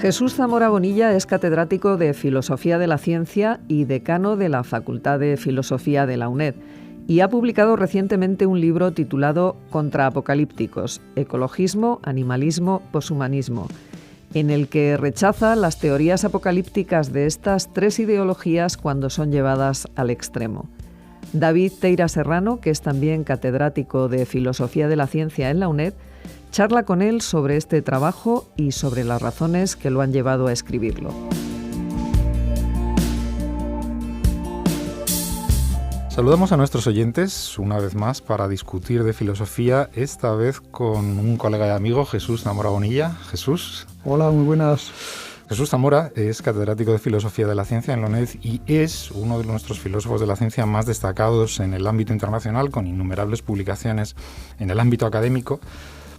Jesús Zamora Bonilla es catedrático de Filosofía de la Ciencia y decano de la Facultad de Filosofía de la UNED y ha publicado recientemente un libro titulado Contraapocalípticos, ecologismo, animalismo, poshumanismo, en el que rechaza las teorías apocalípticas de estas tres ideologías cuando son llevadas al extremo. David Teira Serrano, que es también catedrático de Filosofía de la Ciencia en la UNED, charla con él sobre este trabajo y sobre las razones que lo han llevado a escribirlo. Saludamos a nuestros oyentes una vez más para discutir de filosofía, esta vez con un colega y amigo, Jesús Zamora Bonilla. Jesús. Hola, muy buenas. Jesús Zamora es catedrático de Filosofía de la Ciencia en la UNED y es uno de nuestros filósofos de la ciencia más destacados en el ámbito internacional, con innumerables publicaciones en el ámbito académico.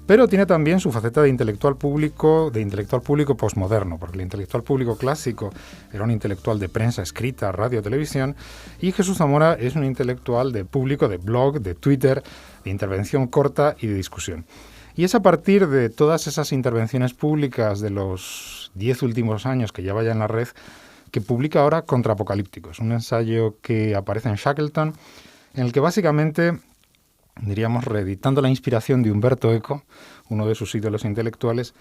Pero tiene también su faceta de intelectual público posmoderno, porque el intelectual público clásico era un intelectual de prensa escrita, radio, televisión, y Jesús Zamora es un intelectual de público, de blog, de Twitter, de intervención corta y de discusión. Y es a partir de todas esas intervenciones públicas de los 10 últimos años que lleva ya en la red, que publica ahora Contraapocalípticos, un ensayo que aparece en Shackleton, en el que básicamente, diríamos, reeditando la inspiración de Umberto Eco, uno de sus ídolos intelectuales,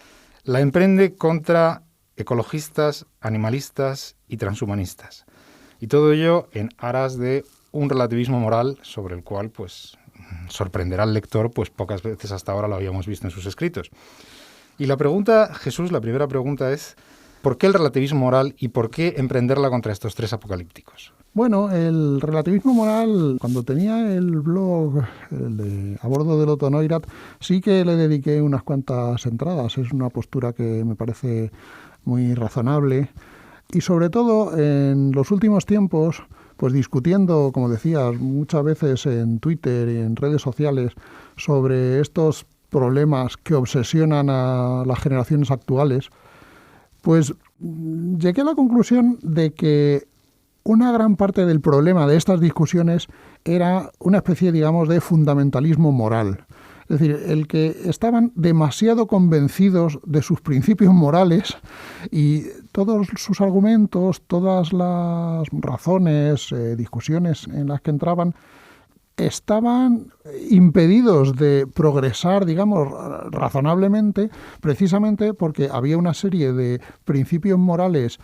la emprende contra ecologistas, animalistas y transhumanistas. Y todo ello en aras de un relativismo moral sobre el cual, pues, sorprenderá al lector, pues pocas veces hasta ahora lo habíamos visto en sus escritos. Y la pregunta, Jesús, la primera pregunta es, ¿por qué el relativismo moral y por qué emprenderla contra estos tres apocalípticos? Bueno, el relativismo moral, cuando tenía el blog A bordo del Otto Neurath, sí que le dediqué unas cuantas entradas. Es una postura que me parece muy razonable. Y sobre todo, en los últimos tiempos, pues discutiendo, como decías, muchas veces en Twitter y en redes sociales sobre estos problemas que obsesionan a las generaciones actuales, pues llegué a la conclusión de que una gran parte del problema de estas discusiones era una especie, digamos, de fundamentalismo moral. Es decir, el que estaban demasiado convencidos de sus principios morales y todos sus argumentos, todas las razones, discusiones en las que entraban, estaban impedidos de progresar, digamos, razonablemente, precisamente porque había una serie de principios morales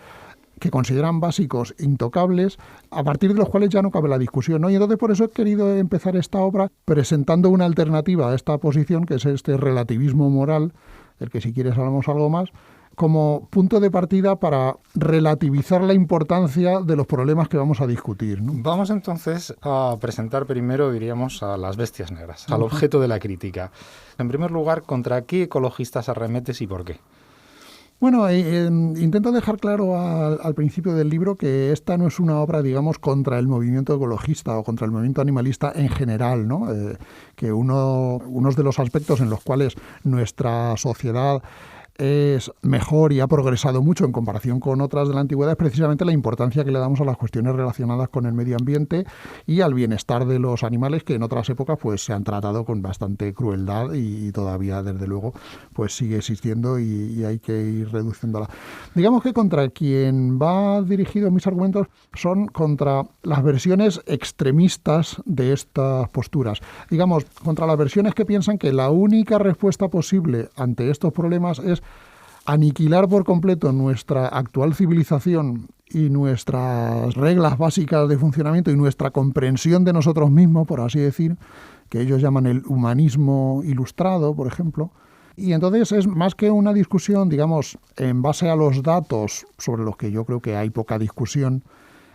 que consideran básicos, intocables, a partir de los cuales ya no cabe la discusión, ¿no? Y entonces por eso he querido empezar esta obra presentando una alternativa a esta posición, que es este relativismo moral, del que si quieres hablamos algo más, como punto de partida para relativizar la importancia de los problemas que vamos a discutir, ¿no? Vamos entonces a presentar primero, diríamos, a las bestias negras, al objeto de la crítica. En primer lugar, ¿contra qué ecologistas arremetes y por qué? Bueno, intento dejar claro al principio del libro que esta no es una obra, digamos, contra el movimiento ecologista o contra el movimiento animalista en general, ¿no? Que unos de los aspectos en los cuales nuestra sociedad es mejor y ha progresado mucho en comparación con otras de la antigüedad es precisamente la importancia que le damos a las cuestiones relacionadas con el medio ambiente y al bienestar de los animales, que en otras épocas pues se han tratado con bastante crueldad y todavía desde luego pues sigue existiendo y hay que ir reduciéndola. Digamos que contra quien va dirigido mis argumentos son contra las versiones extremistas de estas posturas. Digamos, contra las versiones que piensan que la única respuesta posible ante estos problemas es aniquilar por completo nuestra actual civilización y nuestras reglas básicas de funcionamiento y nuestra comprensión de nosotros mismos, por así decir, que ellos llaman el humanismo ilustrado, por ejemplo. Y entonces es más que una discusión, digamos, en base a los datos sobre los que yo creo que hay poca discusión,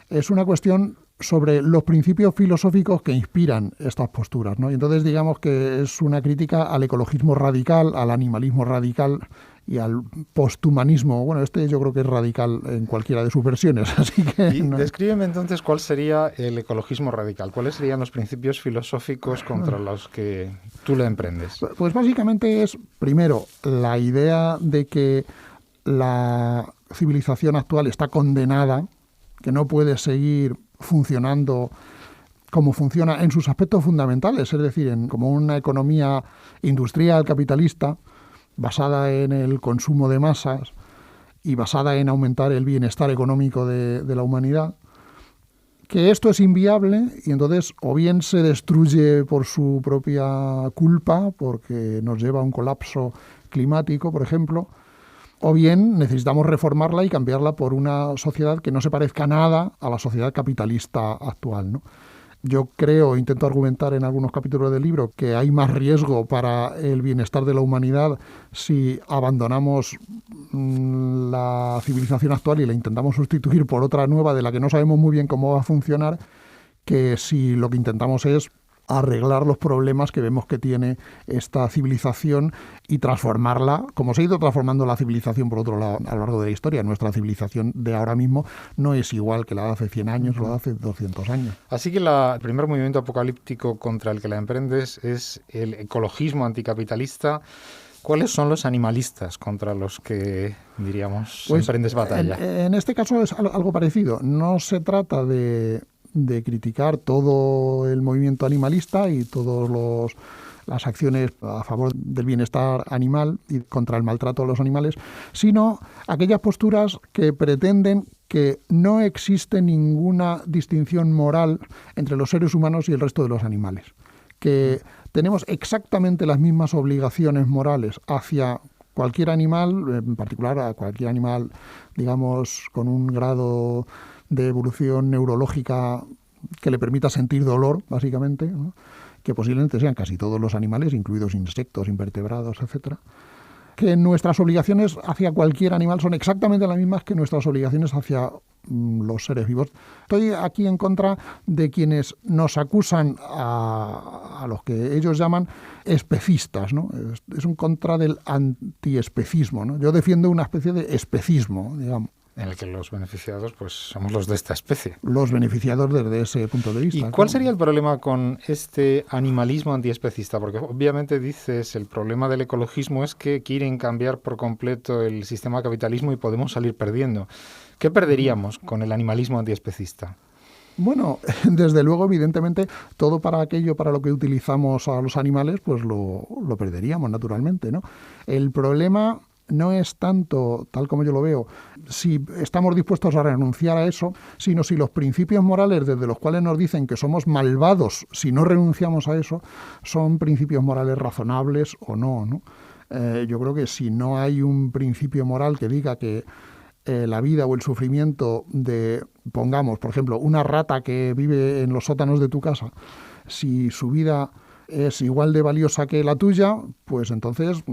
es una cuestión sobre los principios filosóficos que inspiran estas posturas, ¿no? Y entonces digamos que es una crítica al ecologismo radical, al animalismo radical y al posthumanismo. Bueno, yo creo que es radical en cualquiera de sus versiones, así que... Y descríbeme entonces cuál sería el ecologismo radical. ¿Cuáles serían los principios filosóficos contra los que tú le emprendes? Pues básicamente es, primero, la idea de que la civilización actual está condenada que no puede seguir funcionando como funciona en sus aspectos fundamentales, es decir, como una economía industrial capitalista basada en el consumo de masas y basada en aumentar el bienestar económico de la humanidad, que esto es inviable y entonces o bien se destruye por su propia culpa, porque nos lleva a un colapso climático, por ejemplo, o bien necesitamos reformarla y cambiarla por una sociedad que no se parezca nada a la sociedad capitalista actual, ¿no? Yo creo, intento argumentar en algunos capítulos del libro, que hay más riesgo para el bienestar de la humanidad si abandonamos la civilización actual y la intentamos sustituir por otra nueva de la que no sabemos muy bien cómo va a funcionar, que si lo que intentamos es arreglar los problemas que vemos que tiene esta civilización y transformarla, como se ha ido transformando la civilización por otro lado a lo largo de la historia. Nuestra civilización de ahora mismo no es igual que la de hace 100 años o la de hace 200 años. Así que el primer movimiento apocalíptico contra el que la emprendes es el ecologismo anticapitalista. ¿Cuáles son los animalistas contra los que, diríamos, emprendes batalla? En este caso es algo parecido. No se trata de criticar todo el movimiento animalista y todas las acciones a favor del bienestar animal y contra el maltrato a los animales, sino aquellas posturas que pretenden que no existe ninguna distinción moral entre los seres humanos y el resto de los animales, que tenemos exactamente las mismas obligaciones morales hacia cualquier animal, en particular a cualquier animal, digamos, con un grado de evolución neurológica que le permita sentir dolor, básicamente, ¿no? Que posiblemente sean casi todos los animales, incluidos insectos, invertebrados, etcétera, que nuestras obligaciones hacia cualquier animal son exactamente las mismas que nuestras obligaciones hacia los seres vivos. Estoy aquí en contra de quienes nos acusan a los que ellos llaman especistas, ¿no? Es un contra del antiespecismo, ¿no? Yo defiendo una especie de especismo, digamos. En el que los beneficiados pues somos los de esta especie. Los beneficiados desde ese punto de vista. ¿Y cuál sería el problema con este animalismo antiespecista? Porque obviamente dices, el problema del ecologismo es que quieren cambiar por completo el sistema de capitalismo y podemos salir perdiendo. ¿Qué perderíamos con el animalismo antiespecista? Bueno, desde luego, evidentemente, todo para aquello para lo que utilizamos a los animales, pues lo perderíamos naturalmente, ¿no? El problema no es tanto, tal como yo lo veo, si estamos dispuestos a renunciar a eso, sino si los principios morales desde los cuales nos dicen que somos malvados si no renunciamos a eso, son principios morales razonables o no, ¿no? Yo creo que si no hay un principio moral que diga que la vida o el sufrimiento de, pongamos, por ejemplo, una rata que vive en los sótanos de tu casa, si su vida es igual de valiosa que la tuya, pues entonces,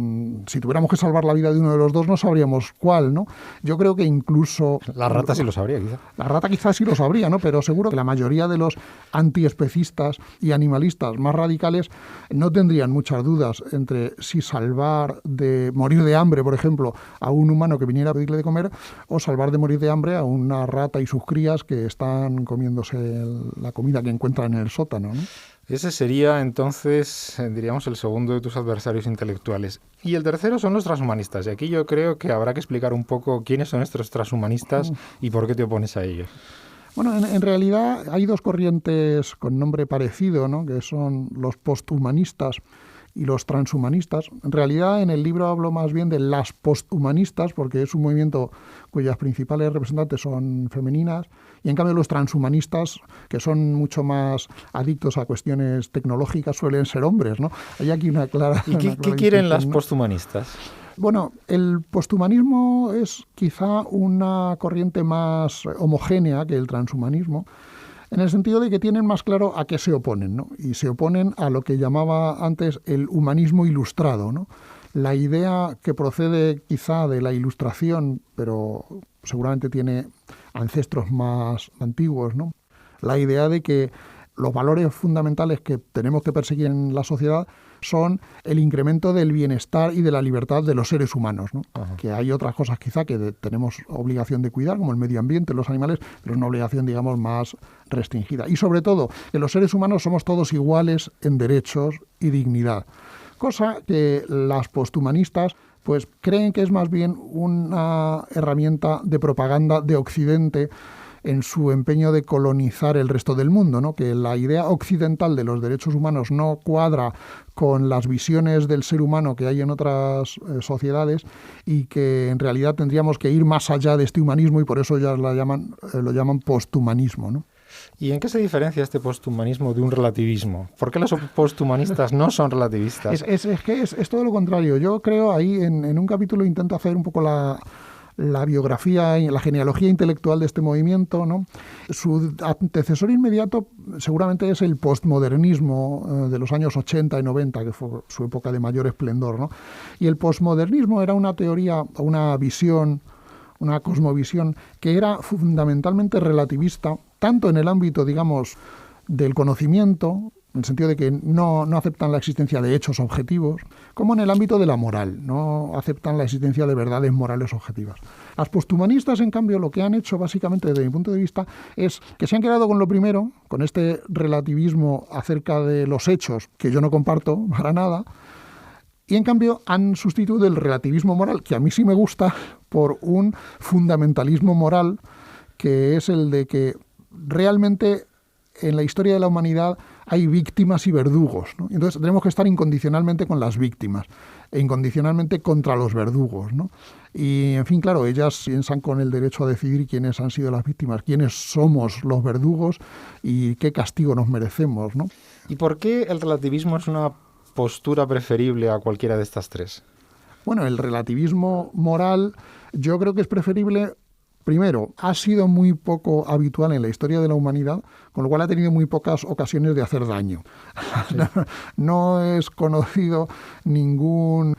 si tuviéramos que salvar la vida de uno de los dos, no sabríamos cuál, ¿no? Yo creo que incluso... La rata sí lo sabría, quizá. La rata quizás sí lo sabría, ¿no? Pero seguro que la mayoría de los antiespecistas y animalistas más radicales no tendrían muchas dudas entre si salvar de morir de hambre, por ejemplo, a un humano que viniera a pedirle de comer, o salvar de morir de hambre a una rata y sus crías que están comiéndose la comida que encuentran en el sótano, ¿no? Ese sería entonces, diríamos, el segundo de tus adversarios intelectuales. Y el tercero son los transhumanistas. Y aquí yo creo que habrá que explicar un poco quiénes son estos transhumanistas y por qué te opones a ellos. Bueno, en realidad hay dos corrientes con nombre parecido, ¿no? Que son los posthumanistas y los transhumanistas. En realidad en el libro hablo más bien de las posthumanistas, porque es un movimiento cuyas principales representantes son femeninas, y en cambio los transhumanistas, que son mucho más adictos a cuestiones tecnológicas, suelen ser hombres, ¿no? Hay aquí una clara... ¿Y qué quieren las posthumanistas? Bueno, el posthumanismo es quizá una corriente más homogénea que el transhumanismo, en el sentido de que tienen más claro a qué se oponen, ¿no? Y se oponen a lo que llamaba antes el humanismo ilustrado, ¿no? La idea que procede quizá de la Ilustración, pero seguramente tiene ancestros más antiguos, ¿no? La idea de que los valores fundamentales que tenemos que perseguir en la sociedad son el incremento del bienestar y de la libertad de los seres humanos, ¿no? Que hay otras cosas quizá que tenemos obligación de cuidar, como el medio ambiente, los animales, pero es una obligación, digamos, más restringida. Y sobre todo, que los seres humanos somos todos iguales en derechos y dignidad. Cosa que las posthumanistas pues creen que es más bien una herramienta de propaganda de Occidente, en su empeño de colonizar el resto del mundo, ¿no? Que la idea occidental de los derechos humanos no cuadra con las visiones del ser humano que hay en otras sociedades y que en realidad tendríamos que ir más allá de este humanismo y por eso ya lo llaman posthumanismo, ¿no? ¿Y en qué se diferencia este posthumanismo de un relativismo? ¿Por qué los posthumanistas no son relativistas? Es todo lo contrario. Yo creo ahí en un capítulo intento hacer un poco la biografía y la genealogía intelectual de este movimiento, ¿no? Su antecesor inmediato seguramente es el postmodernismo de los años 80 y 90, que fue su época de mayor esplendor, ¿no? Y el postmodernismo era una teoría, una visión, una cosmovisión que era fundamentalmente relativista, tanto en el ámbito, digamos, del conocimiento, en el sentido de que no aceptan la existencia de hechos objetivos, como en el ámbito de la moral, no aceptan la existencia de verdades morales objetivas. Las posthumanistas, en cambio, lo que han hecho básicamente, desde mi punto de vista, es que se han quedado con lo primero, con este relativismo acerca de los hechos, que yo no comparto para nada, y en cambio han sustituido el relativismo moral, que a mí sí me gusta, por un fundamentalismo moral, que es el de que realmente en la historia de la humanidad hay víctimas y verdugos, ¿no? Entonces tenemos que estar incondicionalmente con las víctimas e incondicionalmente contra los verdugos, ¿no? Y en fin, claro, ellas piensan con el derecho a decidir quiénes han sido las víctimas, quiénes somos los verdugos y qué castigo nos merecemos, ¿no? ¿Y por qué el relativismo es una postura preferible a cualquiera de estas tres? Bueno, el relativismo moral yo creo que es preferible. Primero, ha sido muy poco habitual en la historia de la humanidad, con lo cual ha tenido muy pocas ocasiones de hacer daño. Sí. No es conocido ningún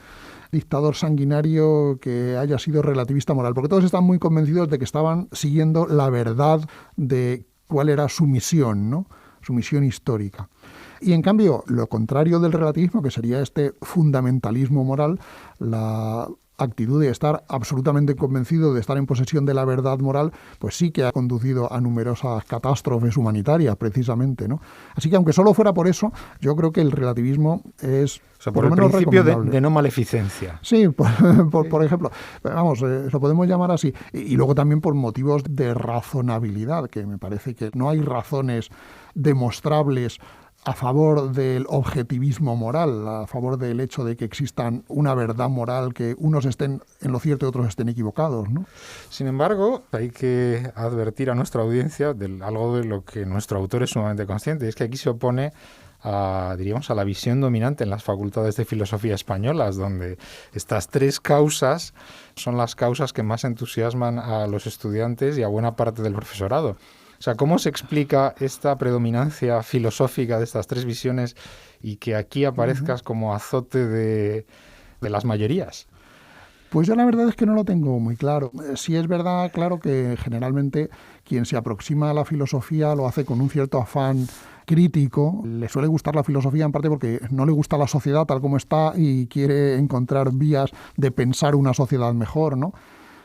dictador sanguinario que haya sido relativista moral, porque todos están muy convencidos de que estaban siguiendo la verdad de cuál era su misión, ¿no? Su misión histórica. Y en cambio, lo contrario del relativismo, que sería este fundamentalismo moral, la actitud de estar absolutamente convencido de estar en posesión de la verdad moral, pues sí que ha conducido a numerosas catástrofes humanitarias, precisamente, ¿no? Así que aunque solo fuera por eso, yo creo que el relativismo es, o sea, por el principio de no maleficencia. Sí, por ejemplo, vamos, lo podemos llamar así. Y luego también por motivos de razonabilidad, que me parece que no hay razones demostrables a favor del objetivismo moral, a favor del hecho de que existan una verdad moral, que unos estén en lo cierto y otros estén equivocados, ¿no? Sin embargo, hay que advertir a nuestra audiencia de algo de lo que nuestro autor es sumamente consciente, y es que aquí se opone a la visión dominante en las facultades de filosofía españolas, donde estas tres causas son las causas que más entusiasman a los estudiantes y a buena parte del profesorado. O sea, ¿cómo se explica esta predominancia filosófica de estas tres visiones y que aquí aparezcas como azote de las mayorías? Pues yo la verdad es que no lo tengo muy claro. Sí es verdad, claro, que generalmente quien se aproxima a la filosofía lo hace con un cierto afán crítico. Le suele gustar la filosofía en parte porque no le gusta la sociedad tal como está y quiere encontrar vías de pensar una sociedad mejor, ¿no?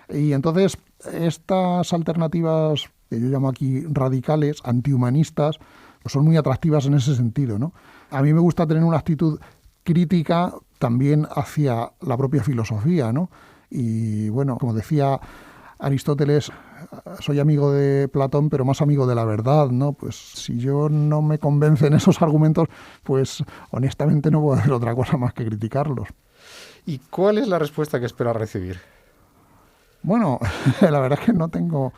Y entonces estas alternativas que yo llamo aquí radicales, antihumanistas, pues son muy atractivas en ese sentido, ¿no? A mí me gusta tener una actitud crítica también hacia la propia filosofía, ¿no? Y bueno, como decía Aristóteles, soy amigo de Platón, pero más amigo de la verdad, ¿no? Pues si yo no me convencen esos argumentos, pues honestamente no puedo hacer otra cosa más que criticarlos. ¿Y cuál es la respuesta que esperas recibir? Bueno, la verdad es que no tengo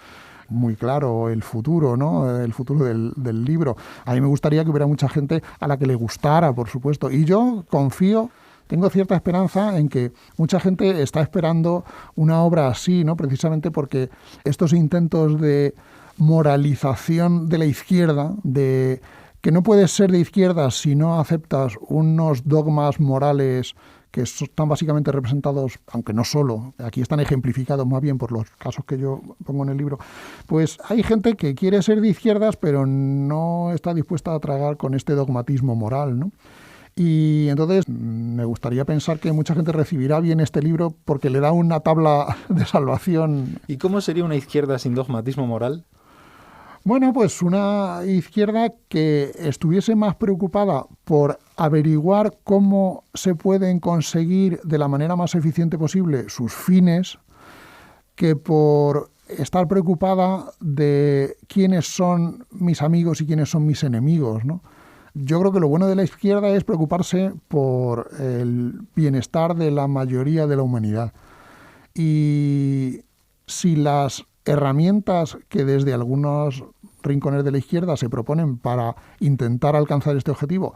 muy claro el futuro, ¿no? El futuro del libro. A mí me gustaría que hubiera mucha gente a la que le gustara, por supuesto. Y yo confío, tengo cierta esperanza en que mucha gente está esperando una obra así, ¿no? Precisamente porque estos intentos de moralización de la izquierda, de que no puedes ser de izquierda si no aceptas unos dogmas morales que están básicamente representados, aunque no solo, aquí están ejemplificados más bien por los casos que yo pongo en el libro, pues hay gente que quiere ser de izquierdas pero no está dispuesta a tragar con este dogmatismo moral, ¿no? Y entonces me gustaría pensar que mucha gente recibirá bien este libro porque le da una tabla de salvación. ¿Y cómo sería una izquierda sin dogmatismo moral? Bueno, pues una izquierda que estuviese más preocupada por averiguar cómo se pueden conseguir de la manera más eficiente posible sus fines que por estar preocupada de quiénes son mis amigos y quiénes son mis enemigos, ¿no? Yo creo que lo bueno de la izquierda es preocuparse por el bienestar de la mayoría de la humanidad. Y si las herramientas que desde algunos rincones de la izquierda se proponen para intentar alcanzar este objetivo,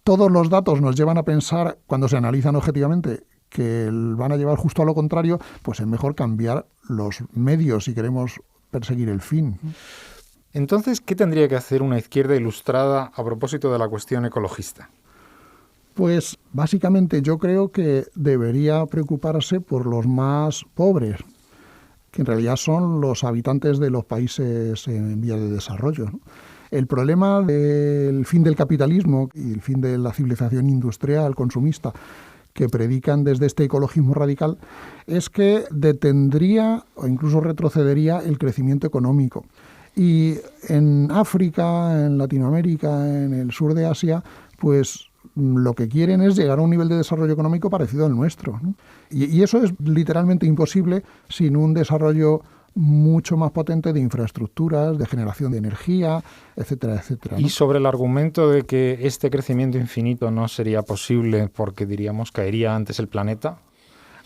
todos los datos nos llevan a pensar, cuando se analizan objetivamente, que van a llevar justo a lo contrario, pues es mejor cambiar los medios si queremos perseguir el fin. Entonces, ¿qué tendría que hacer una izquierda ilustrada a propósito de la cuestión ecologista? Pues básicamente yo creo que debería preocuparse por los más pobres, que en realidad son los habitantes de los países en vías de desarrollo, ¿no? El problema del fin del capitalismo y el fin de la civilización industrial, consumista, que predican desde este ecologismo radical, es que detendría o incluso retrocedería el crecimiento económico. Y en África, en Latinoamérica, en el sur de Asia, pues lo que quieren es llegar a un nivel de desarrollo económico parecido al nuestro, ¿no? Y eso es literalmente imposible sin un desarrollo mucho más potente de infraestructuras, de generación de energía, etcétera, etcétera, ¿no? Y sobre el argumento de que este crecimiento infinito no sería posible porque, diríamos, caería antes el planeta.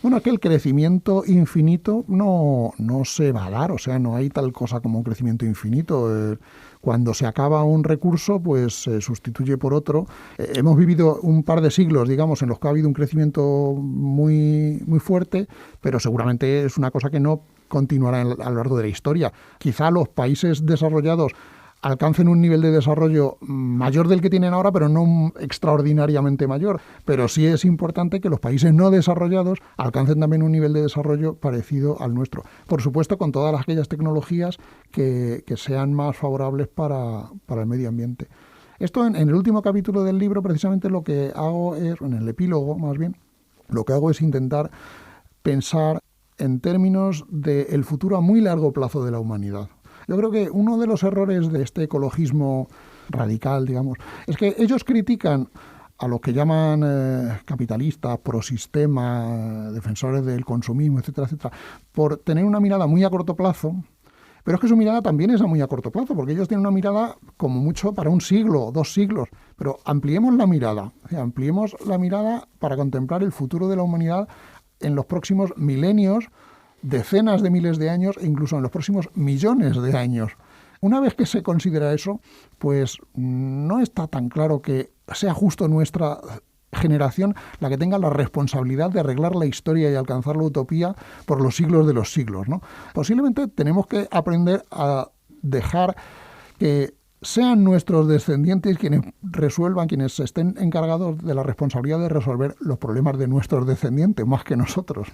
Bueno, que el crecimiento infinito no se va a dar, o sea, no hay tal cosa como un crecimiento infinito. Cuando se acaba un recurso, pues se sustituye por otro. Hemos vivido un par de siglos, digamos, en los que ha habido un crecimiento muy, muy fuerte, pero seguramente es una cosa que no continuará a lo largo de la historia. Quizá los países desarrollados alcancen un nivel de desarrollo mayor del que tienen ahora, pero no extraordinariamente mayor. Pero sí es importante que los países no desarrollados alcancen también un nivel de desarrollo parecido al nuestro. Por supuesto, con todas aquellas tecnologías que sean más favorables para el medio ambiente. Esto en el último capítulo del libro, precisamente lo que hago es, en el epílogo más bien, lo que hago es intentar pensar en términos del futuro a muy largo plazo de la humanidad. Yo creo que uno de los errores de este ecologismo radical, digamos, es que ellos critican a los que llaman capitalistas, prosistema, defensores del consumismo, etcétera, etcétera, por tener una mirada muy a corto plazo, pero es que su mirada también es a muy a corto plazo, porque ellos tienen una mirada como mucho para un siglo, 2 siglos, pero ampliemos la mirada para contemplar el futuro de la humanidad en los próximos milenios, decenas de miles de años e incluso en los próximos millones de años. Una vez que se considera eso, pues no está tan claro que sea justo nuestra generación la que tenga la responsabilidad de arreglar la historia y alcanzar la utopía por los siglos de los siglos, ¿no? Posiblemente tenemos que aprender a dejar que sean nuestros descendientes quienes resuelvan, quienes estén encargados de la responsabilidad de resolver los problemas de nuestros descendientes, más que nosotros.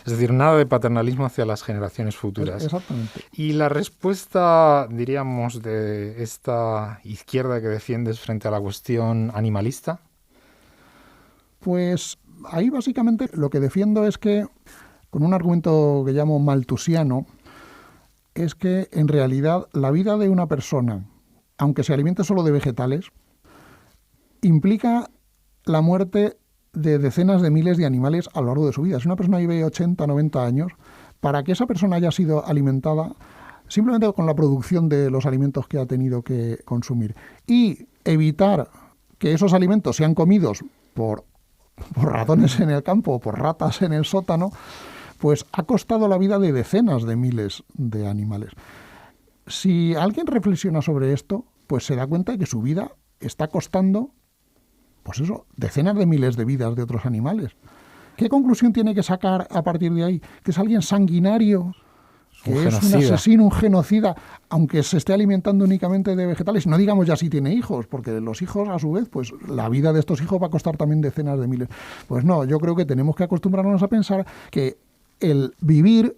Es decir, nada de paternalismo hacia las generaciones futuras. Exactamente. Y la respuesta, diríamos, de esta izquierda que defiendes frente a la cuestión animalista. Pues ahí básicamente lo que defiendo es que, con un argumento que llamo malthusiano, es que en realidad la vida de una persona, aunque se alimente solo de vegetales, implica la muerte de decenas de miles de animales a lo largo de su vida. Si una persona vive 80, 90 años, para que esa persona haya sido alimentada simplemente con la producción de los alimentos que ha tenido que consumir y evitar que esos alimentos sean comidos por ratones en el campo o por ratas en el sótano, pues ha costado la vida de decenas de miles de animales. Si alguien reflexiona sobre esto, pues se da cuenta de que su vida está costando, pues eso, decenas de miles de vidas de otros animales. ¿Qué conclusión tiene que sacar a partir de ahí? Que es alguien sanguinario, que es un asesino, un genocida, aunque se esté alimentando únicamente de vegetales. No digamos ya si tiene hijos, porque los hijos, a su vez, pues la vida de estos hijos va a costar también decenas de miles. Pues no, yo creo que tenemos que acostumbrarnos a pensar que el vivir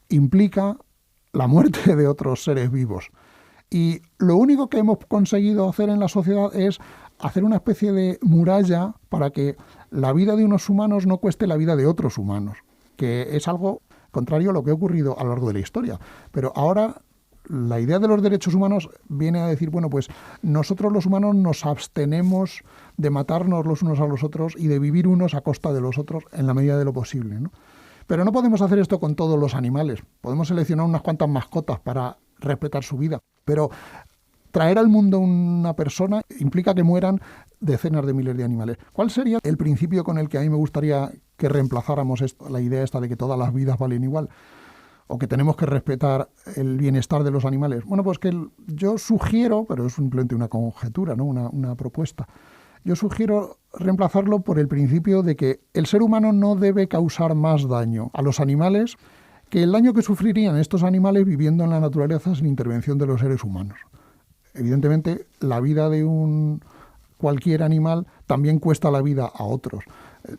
implica la muerte de otros seres vivos. Y lo único que hemos conseguido hacer en la sociedad es hacer una especie de muralla para que la vida de unos humanos no cueste la vida de otros humanos, que es algo contrario a lo que ha ocurrido a lo largo de la historia. Pero ahora la idea de los derechos humanos viene a decir, bueno, pues nosotros los humanos nos abstenemos de matarnos los unos a los otros y de vivir unos a costa de los otros en la medida de lo posible, ¿no? Pero no podemos hacer esto con todos los animales. Podemos seleccionar unas cuantas mascotas para respetar su vida. Pero traer al mundo una persona implica que mueran decenas de miles de animales. ¿Cuál sería el principio con el que a mí me gustaría que reemplazáramos la idea esta de que todas las vidas valen igual? O que tenemos que respetar el bienestar de los animales. Bueno, pues que yo sugiero, pero es simplemente una conjetura, ¿no? Una propuesta. Yo sugiero reemplazarlo por el principio de que el ser humano no debe causar más daño a los animales que el daño que sufrirían estos animales viviendo en la naturaleza sin intervención de los seres humanos. Evidentemente, la vida de cualquier animal también cuesta la vida a otros,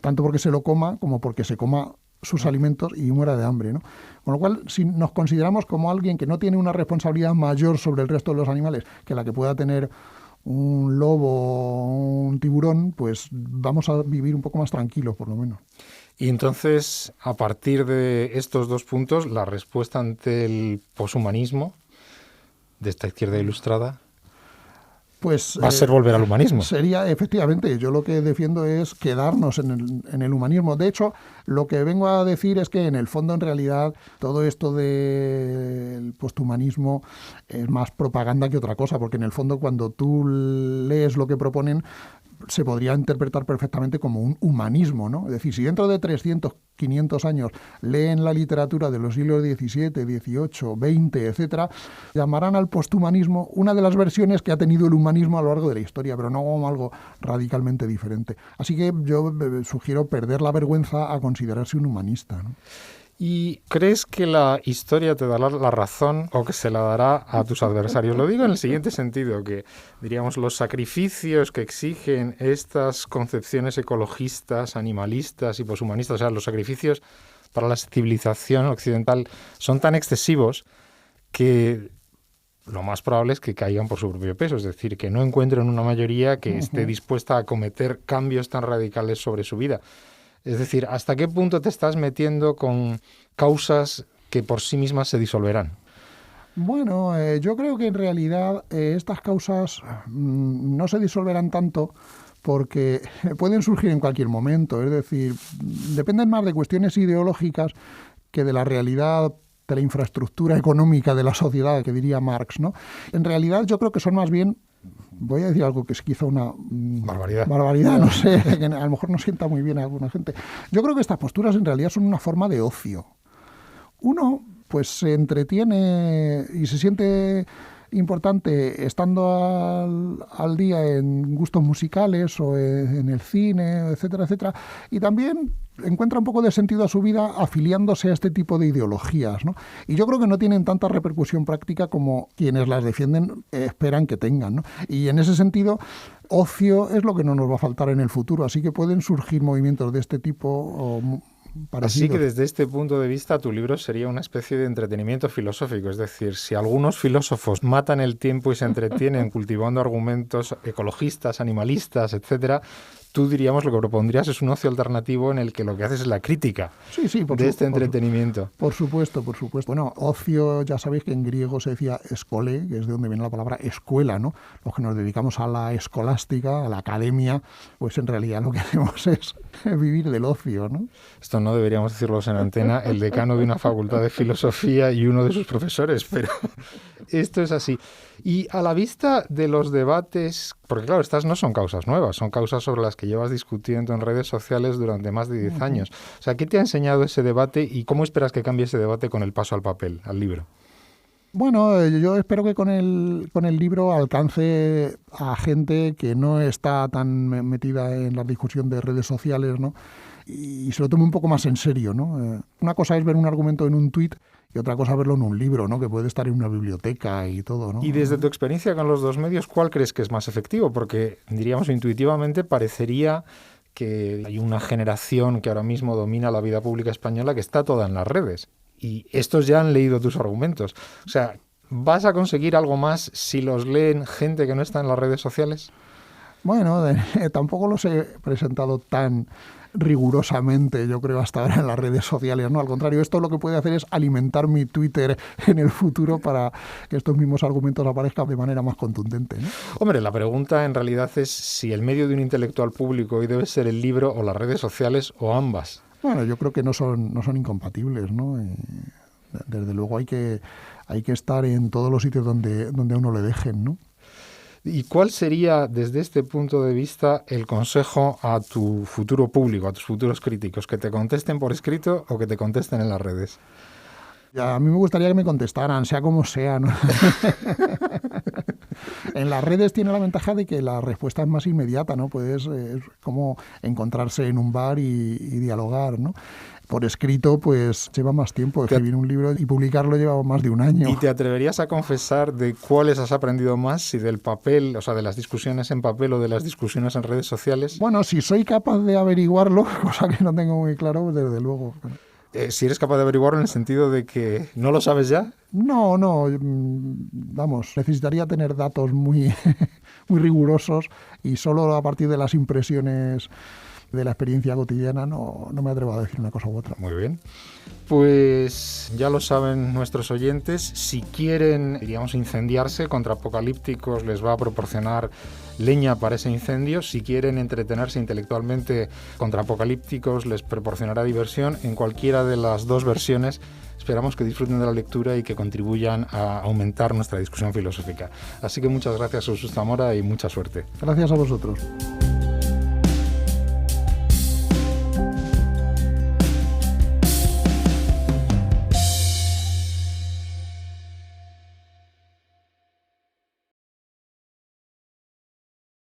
tanto porque se lo coma como porque se coma sus alimentos y muera de hambre, ¿no? Con lo cual, si nos consideramos como alguien que no tiene una responsabilidad mayor sobre el resto de los animales que la que pueda tener un lobo o un tiburón, pues vamos a vivir un poco más tranquilos, por lo menos. Y entonces, a partir de estos dos puntos, la respuesta ante el poshumanismo de esta izquierda ilustrada pues va a ser volver al humanismo. Sería, efectivamente, yo lo que defiendo es quedarnos en el humanismo. De hecho, lo que vengo a decir es que en el fondo, en realidad, todo esto del posthumanismo es más propaganda que otra cosa, porque en el fondo cuando tú lees lo que proponen, se podría interpretar perfectamente como un humanismo, ¿no? Es decir, si dentro de 300, 500 años leen la literatura de los siglos XVII, XVIII, XX, etcétera, llamarán al posthumanismo una de las versiones que ha tenido el humanismo a lo largo de la historia, pero no como algo radicalmente diferente. Así que yo sugiero perder la vergüenza a considerarse un humanista, ¿no? ¿Y crees que la historia te dará la razón o que se la dará a tus adversarios? Lo digo en el siguiente sentido, que diríamos los sacrificios que exigen estas concepciones ecologistas, animalistas y poshumanistas, o sea, los sacrificios para la civilización occidental son tan excesivos que lo más probable es que caigan por su propio peso, es decir, que no encuentren una mayoría que esté dispuesta a cometer cambios tan radicales sobre su vida. Es decir, ¿hasta qué punto te estás metiendo con causas que por sí mismas se disolverán? Bueno, yo creo que en realidad estas causas no se disolverán tanto porque pueden surgir en cualquier momento. Es decir, dependen más de cuestiones ideológicas que de la realidad, de la infraestructura económica de la sociedad, que diría Marx, ¿no? En realidad yo creo que son más bien... Voy a decir algo que es quizá una barbaridad, no sé, que a lo mejor no sienta muy bien a alguna gente. Yo creo que estas posturas en realidad son una forma de ocio. Uno, pues se entretiene y se siente importante estando al día en gustos musicales o en el cine, etcétera, etcétera, y también encuentra un poco de sentido a su vida afiliándose a este tipo de ideologías, ¿no? Y yo creo que no tienen tanta repercusión práctica como quienes las defienden esperan que tengan, ¿no? Y en ese sentido, ocio es lo que no nos va a faltar en el futuro, así que pueden surgir movimientos de este tipo parecidos. Así que desde este punto de vista tu libro sería una especie de entretenimiento filosófico, es decir, si algunos filósofos matan el tiempo y se entretienen cultivando argumentos ecologistas, animalistas, etcétera, tú diríamos lo que propondrías es un ocio alternativo en el que lo que haces es la crítica de este entretenimiento. Por supuesto, por supuesto. Bueno, ocio, ya sabéis que en griego se decía escole, que es de donde viene la palabra escuela, ¿no? Los que nos dedicamos a la escolástica, a la academia, pues en realidad lo que hacemos es vivir del ocio, ¿no? Esto no deberíamos decirlos en antena, el decano de una facultad de filosofía y uno de sus profesores, pero esto es así. Y a la vista de los debates, porque claro, estas no son causas nuevas, son causas sobre las que llevas discutiendo en redes sociales durante más de 10 años. O sea, ¿qué te ha enseñado ese debate y cómo esperas que cambie ese debate con el paso al papel, al libro? Bueno, yo espero que con el libro alcance a gente que no está tan metida en la discusión de redes sociales, ¿no? Y se lo tome un poco más en serio, ¿no? Una cosa es ver un argumento en un tuit y otra cosa verlo en un libro, ¿no? Que puede estar en una biblioteca y todo, ¿no? Y desde tu experiencia con los dos medios, ¿cuál crees que es más efectivo? Porque, diríamos, intuitivamente parecería que hay una generación que ahora mismo domina la vida pública española que está toda en las redes. Y estos ya han leído tus argumentos. O sea, ¿vas a conseguir algo más si los leen gente que no está en las redes sociales? Bueno, tampoco los he presentado tan rigurosamente, yo creo, hasta ahora en las redes sociales, ¿no? Al contrario, esto lo que puede hacer es alimentar mi Twitter en el futuro para que estos mismos argumentos aparezcan de manera más contundente, ¿no? Hombre, la pregunta en realidad es si el medio de un intelectual público hoy debe ser el libro o las redes sociales o ambas. Bueno, yo creo que no son incompatibles, ¿no? Desde luego hay que estar en todos los sitios donde a uno le dejen, ¿no? ¿Y cuál sería, desde este punto de vista, el consejo a tu futuro público, a tus futuros críticos? ¿Que te contesten por escrito o que te contesten en las redes? Ya, a mí me gustaría que me contestaran, sea como sea, ¿no? En las redes tiene la ventaja de que la respuesta es más inmediata, ¿no? Puedes como encontrarse en un bar y dialogar, ¿no? Por escrito, pues lleva más tiempo. Escribir un libro y publicarlo lleva más de un año. ¿Y te atreverías a confesar de cuáles has aprendido más, si del papel, o sea, de las discusiones en papel o de las discusiones en redes sociales? Bueno, si soy capaz de averiguarlo, cosa que no tengo muy claro, desde luego. Si eres capaz de averiguarlo en el sentido de que no lo sabes ya. No, vamos, necesitaría tener datos muy, muy rigurosos y solo a partir de las impresiones de la experiencia cotidiana no me atrevo a decir una cosa u otra. Muy bien. Pues ya lo saben nuestros oyentes, si quieren, diríamos, incendiarse, Contra Apocalípticos les va a proporcionar leña para ese incendio. Si quieren entretenerse intelectualmente, Contra Apocalípticos les proporcionará diversión. En cualquiera de las dos versiones esperamos que disfruten de la lectura y que contribuyan a aumentar nuestra discusión filosófica. Así que muchas gracias, Jesús Zamora, y mucha suerte. Gracias a vosotros.